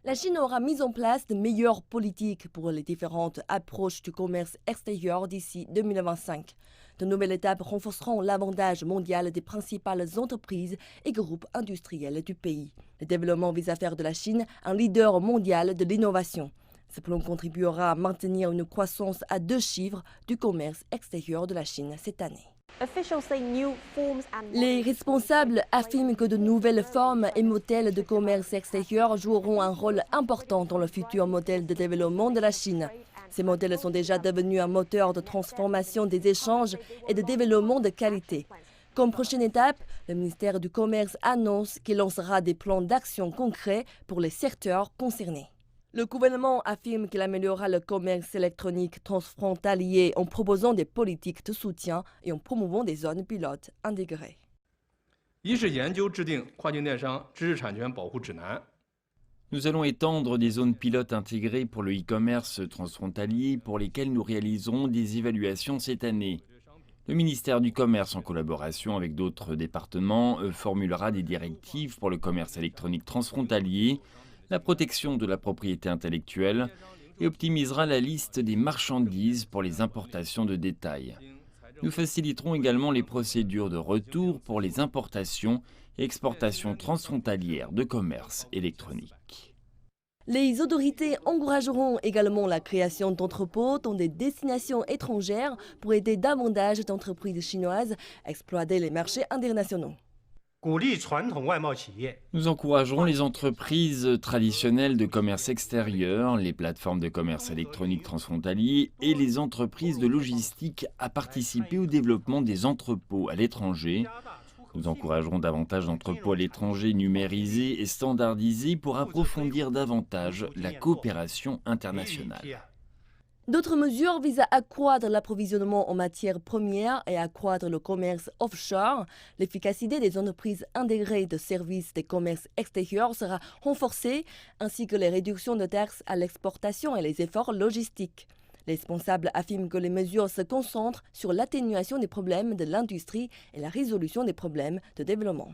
La Chine aura mis en place de meilleures politiques pour les différentes approches du commerce extérieur d'ici 2025. De nouvelles étapes renforceront l'avantage mondial des principales entreprises et groupes industriels du pays. Le développement vise à faire de la Chine un leader mondial de l'innovation. Ce plan contribuera à maintenir une croissance à 2 chiffres du commerce extérieur de la Chine cette année. Les responsables affirment que de nouvelles formes et modèles de commerce extérieur joueront un rôle important dans le futur modèle de développement de la Chine. Ces modèles sont déjà devenus un moteur de transformation des échanges et de développement de qualité. Comme prochaine étape, le ministère du Commerce annonce qu'il lancera des plans d'action concrets pour les secteurs concernés. Le gouvernement affirme qu'il améliorera le commerce électronique transfrontalier en proposant des politiques de soutien et en promouvant des zones pilotes intégrées. 一是研究制定跨境电商知识产权保护指南。 Nous allons étendre des zones pilotes intégrées pour le e-commerce transfrontalier pour lesquelles nous réaliserons des évaluations cette année. Le ministère du Commerce, en collaboration avec d'autres départements, formulera des directives pour le commerce électronique transfrontalier, la protection de la propriété intellectuelle et optimisera la liste des marchandises pour les importations de détail. Nous faciliterons également les procédures de retour pour les importations et exportations transfrontalières de commerce électronique. Les autorités encourageront également la création d'entrepôts dans des destinations étrangères pour aider davantage d'entreprises chinoises à exploiter les marchés internationaux. Nous encouragerons les entreprises traditionnelles de commerce extérieur, les plateformes de commerce électronique transfrontalier et les entreprises de logistique à participer au développement des entrepôts à l'étranger. Nous encouragerons davantage d'entrepôts à l'étranger numérisés et standardisés pour approfondir davantage la coopération internationale. D'autres mesures visent à accroître l'approvisionnement en matières premières et à accroître le commerce offshore. L'efficacité des entreprises intégrées de services des commerces extérieurs sera renforcée, ainsi que les réductions de taxes à l'exportation et les efforts logistiques. Les responsables affirment que les mesures se concentrent sur l'atténuation des problèmes de l'industrie et la résolution des problèmes de développement.